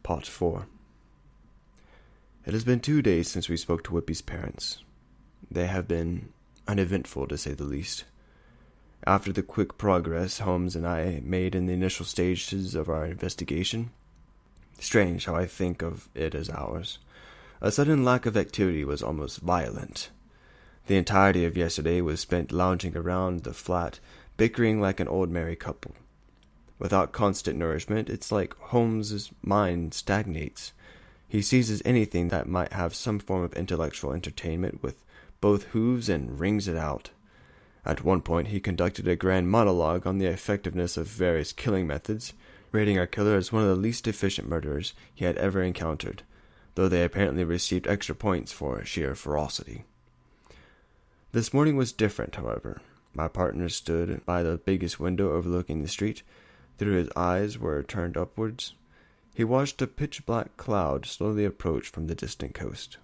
Part 4. It has been 2 days since we spoke to Whippy's parents. They have been uneventful, to say the least. After the quick progress Holmes and I made in the initial stages of our investigation, strange how I think of it as ours, a sudden lack of activity was almost violent. The entirety of yesterday was spent lounging around the flat, bickering like an old married couple. Without constant nourishment, it's like Holmes's mind stagnates. He seizes anything that might have some form of intellectual entertainment with both hooves and wrings it out. At one point, he conducted a grand monologue on the effectiveness of various killing methods, rating our killer as one of the least efficient murderers he had ever encountered, though they apparently received extra points for sheer ferocity. This morning was different, however. My partner stood by the biggest window overlooking the street. Through his eyes were turned upwards. He watched a pitch-black cloud slowly approach from the distant coast.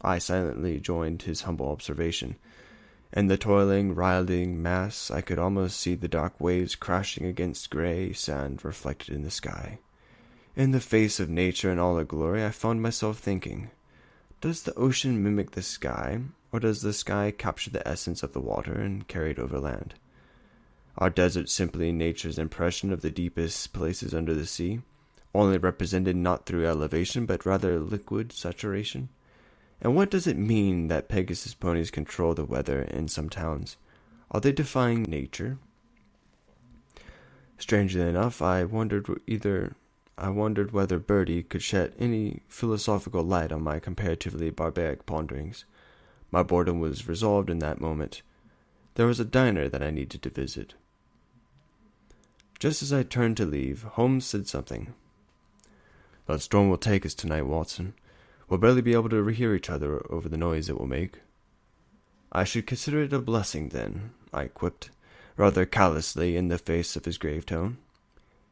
I silently joined his humble observation. In the toiling, writhing mass, I could almost see the dark waves crashing against gray sand reflected in the sky. In the face of nature in all her glory, I found myself thinking, does the ocean mimic the sky, or does the sky capture the essence of the water and carry it over land? Are deserts simply nature's impression of the deepest places under the sea, only represented not through elevation, but rather liquid saturation? And what does it mean that Pegasus ponies control the weather in some towns? Are they defying nature? Strangely enough, I wondered whether Bertie could shed any philosophical light on my comparatively barbaric ponderings. My boredom was resolved in that moment. There was a diner that I needed to visit. Just as I turned to leave, Holmes said something. "That storm will take us tonight, Watson. We'll barely be able to hear each other over the noise it will make." "I should consider it a blessing, then," I quipped, rather callously in the face of his grave tone.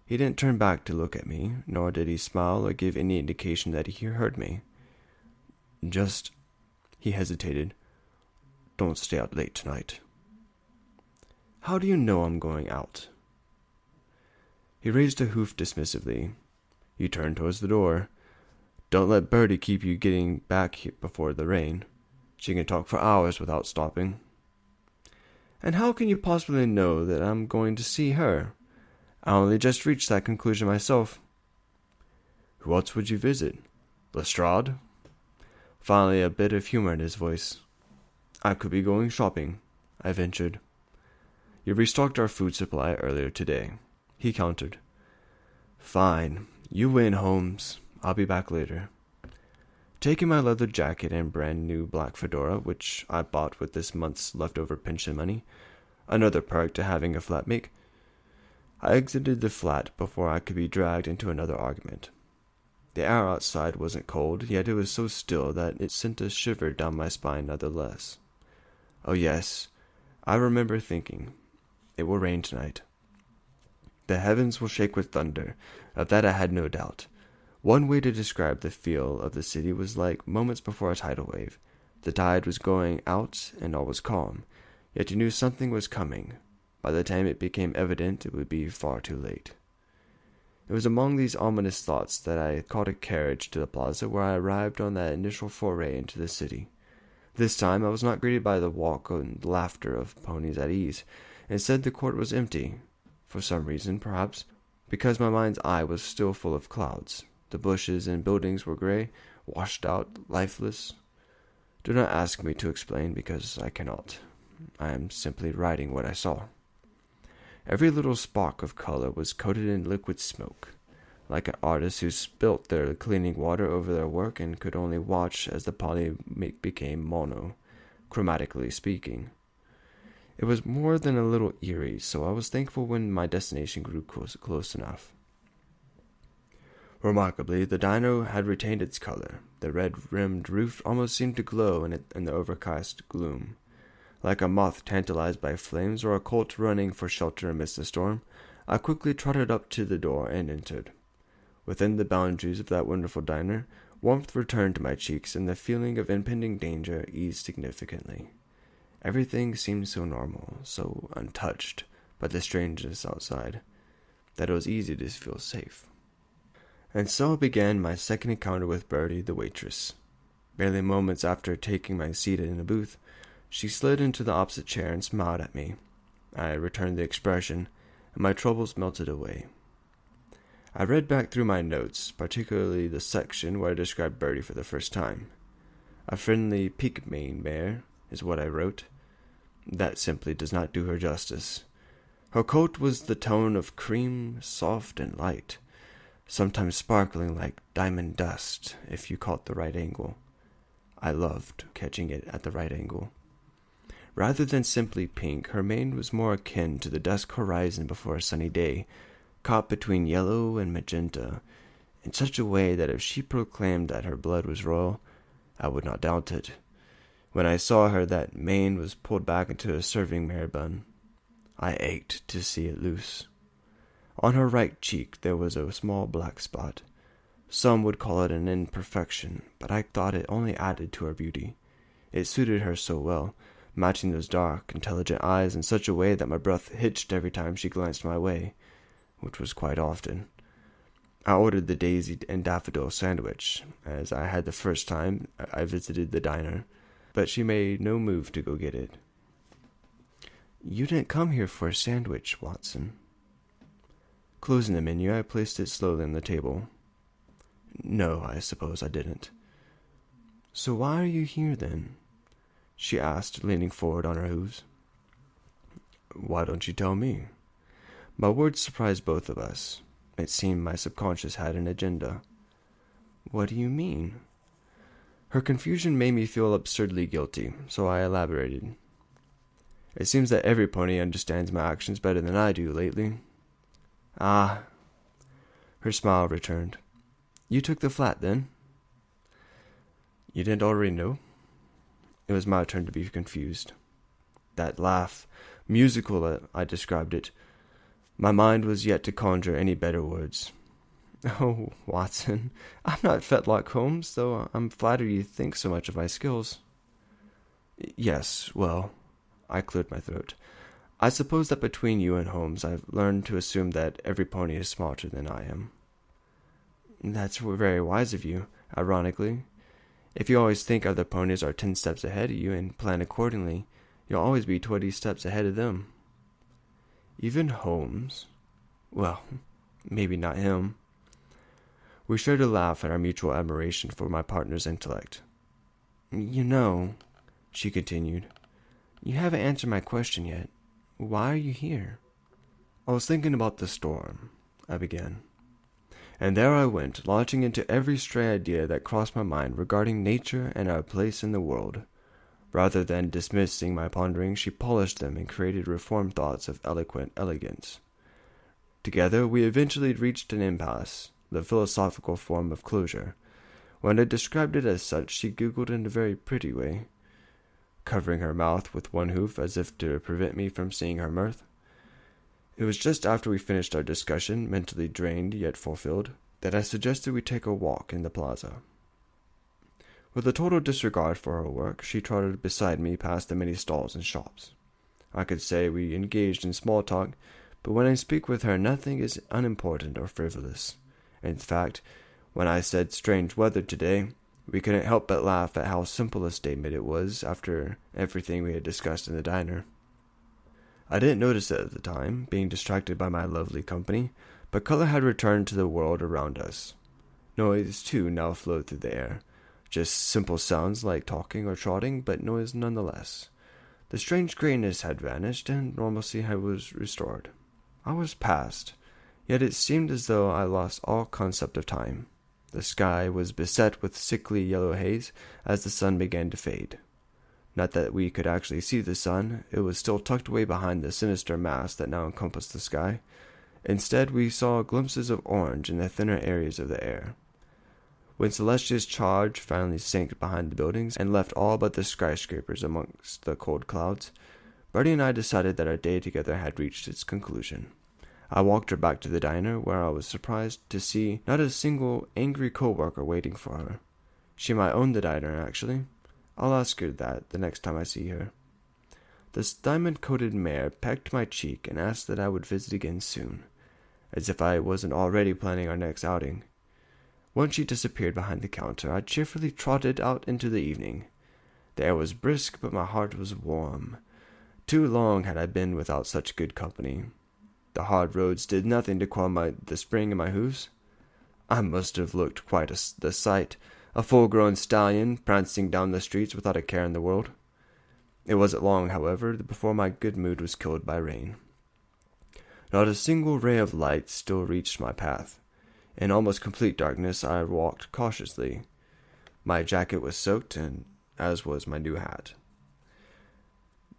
He didn't turn back to look at me, nor did he smile or give any indication that he heard me. He hesitated. "Don't stay out late tonight." "How do you know I'm going out?" He raised a hoof dismissively. He turned towards the door. "Don't let Bertie keep you getting back here before the rain. She can talk for hours without stopping." "And how can you possibly know that I'm going to see her? I only just reached that conclusion myself." "Who else would you visit? Lestrade?" Finally, a bit of humor in his voice. "I could be going shopping," I ventured. "You restocked our food supply earlier today," he countered. "Fine. You win, Holmes. I'll be back later." Taking my leather jacket and brand new black fedora, which I bought with this month's leftover pension money, another perk to having a flatmate, I exited the flat before I could be dragged into another argument. The air outside wasn't cold, yet it was so still that it sent a shiver down my spine nonetheless. Oh yes, I remember thinking, it will rain tonight. The heavens will shake with thunder, of that I had no doubt. One way to describe the feel of the city was like moments before a tidal wave. The tide was going out and all was calm, yet you knew something was coming. By the time it became evident, it would be far too late. It was among these ominous thoughts that I caught a carriage to the plaza where I arrived on that initial foray into the city. This time I was not greeted by the walk and laughter of ponies at ease. Instead, the court was empty. For some reason, perhaps because my mind's eye was still full of clouds. The bushes and buildings were gray, washed out, lifeless. Do not ask me to explain, because I cannot. I am simply writing what I saw. Every little spark of color was coated in liquid smoke, like an artist who spilt their cleaning water over their work and could only watch as the poly became mono, chromatically speaking. It was more than a little eerie, so I was thankful when my destination grew close enough. Remarkably, the dino had retained its color. The red-rimmed roof almost seemed to glow in the overcast gloom. Like a moth tantalized by flames or a colt running for shelter amidst a storm, I quickly trotted up to the door and entered. Within the boundaries of that wonderful diner, warmth returned to my cheeks and the feeling of impending danger eased significantly. Everything seemed so normal, so untouched by the strangeness outside, that it was easy to feel safe. And so began my second encounter with Bertie, the waitress. Barely moments after taking my seat in a booth, she slid into the opposite chair and smiled at me. I returned the expression, and my troubles melted away. I read back through my notes, particularly the section where I described Bertie for the first time. A friendly Peakmane mare is what I wrote. That simply does not do her justice. Her coat was the tone of cream, soft and light, sometimes sparkling like diamond dust if you caught the right angle. I loved catching it at the right angle. Rather than simply pink, her mane was more akin to the dusk horizon before a sunny day, caught between yellow and magenta, in such a way that if she proclaimed that her blood was royal, I would not doubt it. When I saw her, that mane was pulled back into a serving mare bun. I ached to see it loose. On her right cheek there was a small black spot. Some would call it an imperfection, but I thought it only added to her beauty. It suited her so well, matching those dark, intelligent eyes in such a way that my breath hitched every time she glanced my way, which was quite often. I ordered the daisy and daffodil sandwich, as I had the first time I visited the diner, but she made no move to go get it. "You didn't come here for a sandwich, Watson." Closing the menu, I placed it slowly on the table. "No, I suppose I didn't." "So why are you here, then?" she asked, leaning forward on her hooves. "Why don't you tell me?" My words surprised both of us. It seemed my subconscious had an agenda. "What do you mean?" Her confusion made me feel absurdly guilty, so I elaborated. "It seems that every pony understands my actions better than I do lately." "Ah." Her smile returned. "You took the flat, then?" "You didn't already know?" It was my turn to be confused. That laugh, musical I described it. My mind was yet to conjure any better words. "Oh, Watson, I'm not Fetlock Holmes, though I'm flattered you think so much of my skills." "Yes, well," I cleared my throat. "I suppose that between you and Holmes I've learned to assume that every pony is smarter than I am." "That's very wise of you, ironically. If you always think other ponies are 10 steps ahead of you and plan accordingly, you'll always be 20 steps ahead of them." "Even Holmes?" "Well, maybe not him." We shared a laugh at our mutual admiration for my partner's intellect. "You know," she continued, "you haven't answered my question yet. Why are you here?" "I was thinking about the storm," I began. And there I went, launching into every stray idea that crossed my mind regarding nature and our place in the world. Rather than dismissing my ponderings, she polished them and created reformed thoughts of eloquent elegance. Together, we eventually reached an impasse, the philosophical form of closure. When I described it as such, she giggled in a very pretty way, covering her mouth with one hoof as if to prevent me from seeing her mirth. It was just after we finished our discussion, mentally drained yet fulfilled, that I suggested we take a walk in the plaza. With a total disregard for her work, she trotted beside me past the many stalls and shops. I could say we engaged in small talk, but when I speak with her, nothing is unimportant or frivolous. In fact, when I said strange weather today, we couldn't help but laugh at how simple a statement it was after everything we had discussed in the diner. I didn't notice it at the time, being distracted by my lovely company, but color had returned to the world around us. Noise, too, now flowed through the air. Just simple sounds like talking or trotting, but noise nonetheless. The strange grayness had vanished, and normalcy was restored. I was past, yet it seemed as though I lost all concept of time. The sky was beset with sickly yellow haze as the sun began to fade. Not that we could actually see the sun, it was still tucked away behind the sinister mass that now encompassed the sky. Instead, we saw glimpses of orange in the thinner areas of the air. When Celestia's charge finally sank behind the buildings and left all but the skyscrapers amongst the cold clouds, Bertie and I decided that our day together had reached its conclusion. I walked her back to the diner, where I was surprised to see not a single angry co-worker waiting for her. She might own the diner, actually. I'll ask her that the next time I see her. The diamond-coated mare pecked my cheek and asked that I would visit again soon, as if I wasn't already planning our next outing. Once she disappeared behind the counter, I cheerfully trotted out into the evening. The air was brisk, but my heart was warm. Too long had I been without such good company. The hard roads did nothing to quell the spring in my hoofs. I must have looked quite the sight, a full-grown stallion prancing down the streets without a care in the world. It wasn't long, however, before my good mood was killed by rain. Not a single ray of light still reached my path. In almost complete darkness, I walked cautiously. My jacket was soaked, and as was my new hat.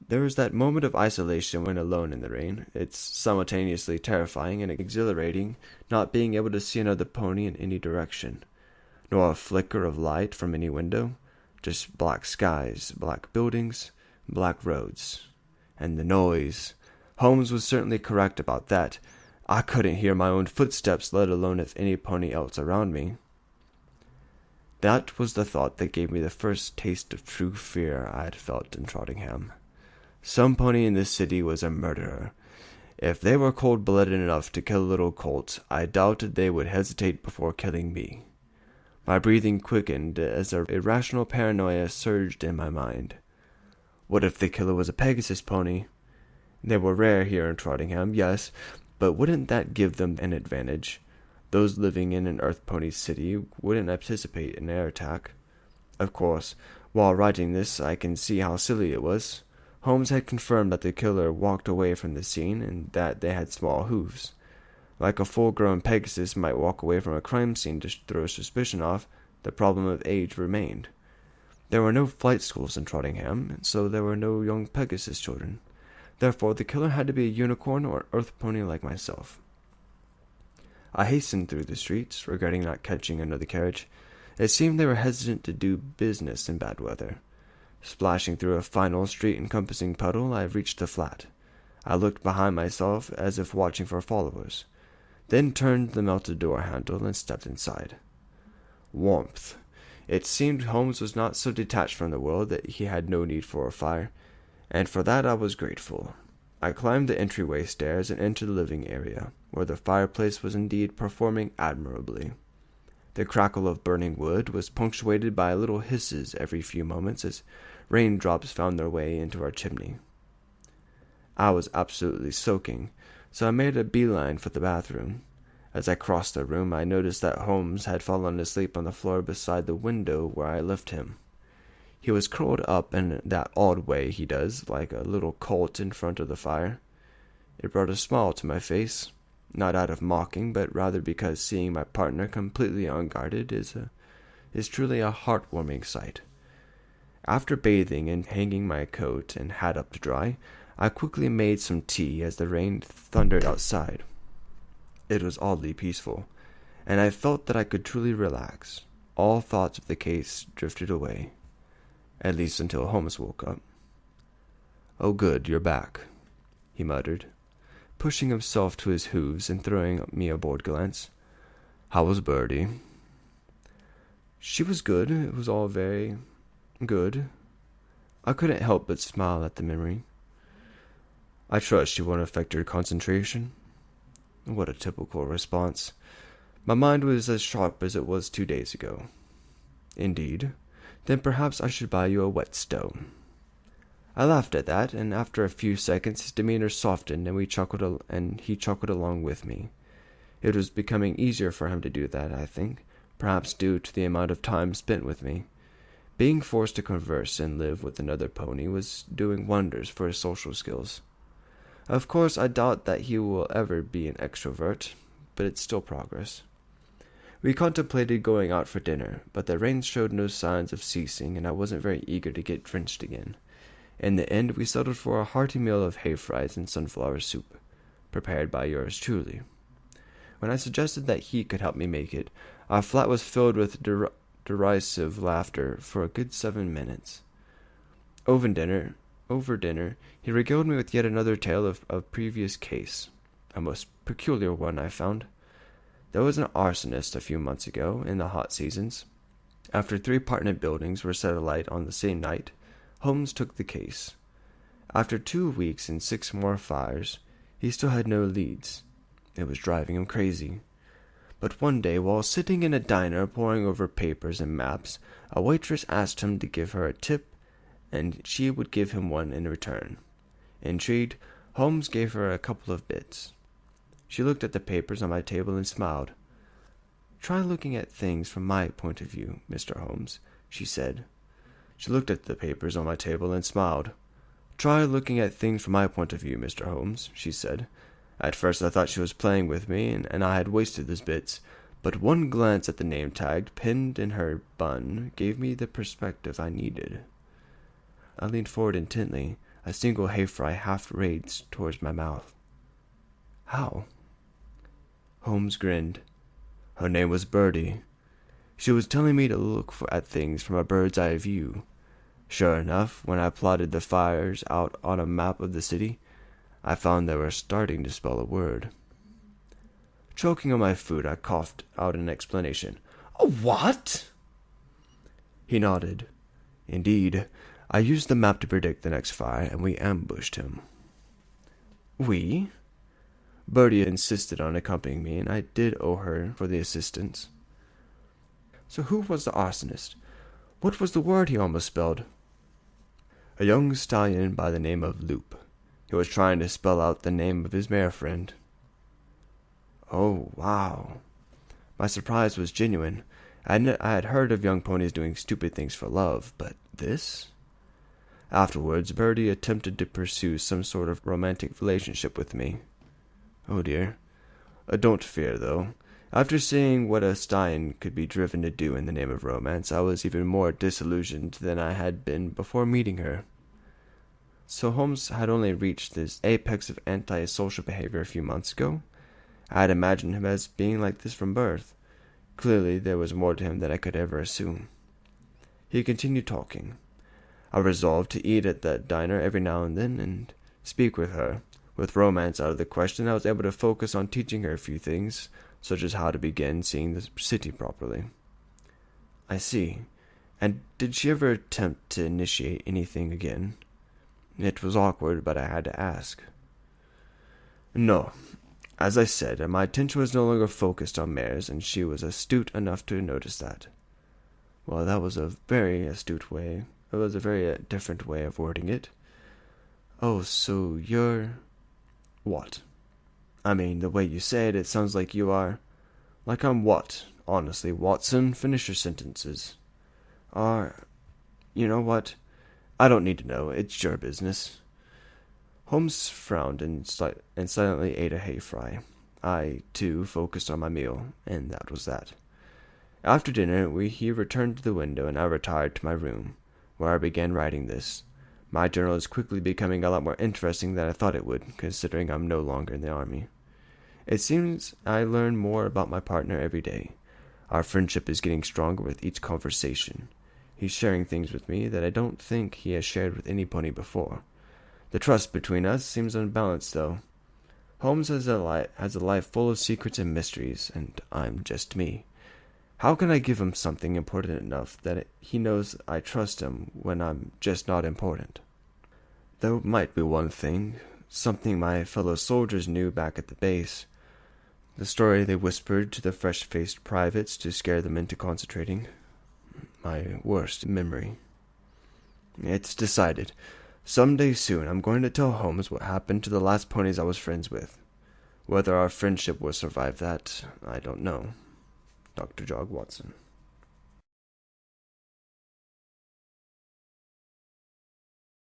There was that moment of isolation when alone in the rain. It's simultaneously terrifying and exhilarating, not being able to see another pony in any direction, nor a flicker of light from any window, just black skies, black buildings, black roads. And the noise. Holmes was certainly correct about that. I couldn't hear my own footsteps, let alone if any pony else around me. That was the thought that gave me the first taste of true fear I had felt in Trottingham. Some pony in this city was a murderer. If they were cold-blooded enough to kill a little colt, I doubted they would hesitate before killing me. My breathing quickened as an irrational paranoia surged in my mind. What if the killer was a Pegasus pony? They were rare here in Trottingham, yes, but wouldn't that give them an advantage? Those living in an earth pony city wouldn't anticipate an air attack. Of course, while writing this, I can see how silly it was. Holmes had confirmed that the killer walked away from the scene and that they had small hooves. Like a full-grown Pegasus might walk away from a crime scene to throw suspicion off, the problem of age remained. There were no flight schools in Trottingham, so there were no young Pegasus children. Therefore, the killer had to be a unicorn or earth pony like myself. I hastened through the streets, regretting not catching another carriage. It seemed they were hesitant to do business in bad weather. Splashing through a final street-encompassing puddle, I reached the flat. I looked behind myself as if watching for followers, then turned the melted door handle and stepped inside. Warmth. It seemed Holmes was not so detached from the world that he had no need for a fire, and for that I was grateful. I climbed the entryway stairs and entered the living area, where the fireplace was indeed performing admirably. The crackle of burning wood was punctuated by little hisses every few moments as raindrops found their way into our chimney. I was absolutely soaking, so I made a beeline for the bathroom. As I crossed the room, I noticed that Holmes had fallen asleep on the floor beside the window where I left him. He was curled up in that odd way he does, like a little colt in front of the fire. It brought a smile to my face, not out of mocking, but rather because seeing my partner completely unguarded is truly a heartwarming sight. After bathing and hanging my coat and hat up to dry, I quickly made some tea as the rain thundered outside. It was oddly peaceful, and I felt that I could truly relax. All thoughts of the case drifted away, at least until Holmes woke up. "Oh good, you're back," he muttered, pushing himself to his hooves and throwing me a bored glance. "How was Birdie?" "She was good. It was all very good." I couldn't help but smile at the memory. "I trust she won't affect your concentration?" What a typical response. My mind was as sharp as it was 2 days ago. "Indeed? Then perhaps I should buy you a whetstone." I laughed at that, and after a few seconds his demeanor softened and he chuckled along with me. It was becoming easier for him to do that, I think, perhaps due to the amount of time spent with me. Being forced to converse and live with another pony was doing wonders for his social skills. Of course, I doubt that he will ever be an extrovert, but it's still progress. We contemplated going out for dinner, but the rain showed no signs of ceasing, and I wasn't very eager to get drenched again. In the end, we settled for a hearty meal of hay fries and sunflower soup, prepared by yours truly. When I suggested that he could help me make it, our flat was filled with derisive laughter for a good 7 minutes. Over dinner, he regaled me with yet another tale of a previous case, a most peculiar one, I found. There was an arsonist a few months ago, in the hot seasons. After 3 apartment buildings were set alight on the same night, Holmes took the case. After 2 weeks and 6 more fires, he still had no leads. It was driving him crazy. But one day, while sitting in a diner poring over papers and maps, a waitress asked him to give her a tip, and she would give him one in return. Intrigued, Holmes gave her a couple of bits. She looked at the papers on my table and smiled. "Try looking at things from my point of view, Mr. Holmes," she said. She looked at the papers on my table and smiled. "Try looking at things from my point of view, Mr. Holmes," she said. At first I thought she was playing with me, and I had wasted those bits, but one glance at the name tag pinned in her bun gave me the perspective I needed. I leaned forward intently, a single hay-fry half raised towards my mouth. "How?" Holmes grinned. "Her name was Birdie. She was telling me to look at things from a bird's eye view. Sure enough, when I plotted the fires out on a map of the city, I found they were starting to spell a word." Choking on my food, I coughed out an explanation. "A what?" He nodded. "Indeed, I used the map to predict the next fire, and we ambushed him." "We?" Bertie insisted on accompanying me, and I did owe her for the assistance. "So who was the arsonist? What was the word he almost spelled?" "A young stallion by the name of Loop. He was trying to spell out the name of his mare friend." "Oh, wow." My surprise was genuine. I had heard of young ponies doing stupid things for love, but this? Afterwards, Bertie attempted to pursue some sort of romantic relationship with me. Oh dear. Don't fear, though. After seeing what a stallion could be driven to do in the name of romance, I was even more disillusioned than I had been before meeting her. So Holmes had only reached this apex of antisocial behavior a few months ago? I had imagined him as being like this from birth. Clearly, there was more to him than I could ever assume. He continued talking. I resolved to eat at that diner every now and then and speak with her. With romance out of the question, I was able to focus on teaching her a few things, such as how to begin seeing the city properly. "I see. And did she ever attempt to initiate anything again?" It was awkward, but I had to ask. "No. As I said, my attention was no longer focused on mares, and she was astute enough to notice that." Well, that was a very astute way. It was a very different way of wording it. "Oh, so you're—" "What?" "I mean, the way you say it, it sounds like you are—" "Like I'm what? Honestly, Watson, finish your sentences." You know what? I don't need to know. It's your business." Holmes frowned and silently ate a hay-fry. I, too, focused on my meal, and that was that. After dinner, he returned to the window, and I retired to my room, where I began writing this. My journal is quickly becoming a lot more interesting than I thought it would, considering I'm no longer in the army. It seems I learn more about my partner every day. Our friendship is getting stronger with each conversation. He's sharing things with me that I don't think he has shared with any pony before. The trust between us seems unbalanced, though. Holmes has a life full of secrets and mysteries, and I'm just me. How can I give him something important enough that he knows I trust him when I'm just not important? There might be one thing, something my fellow soldiers knew back at the base. The story they whispered to the fresh-faced privates to scare them into concentrating. My worst memory. It's decided. Someday soon I'm going to tell Holmes what happened to the last ponies I was friends with. Whether our friendship will survive that, I don't know. Dr. Jog Watson.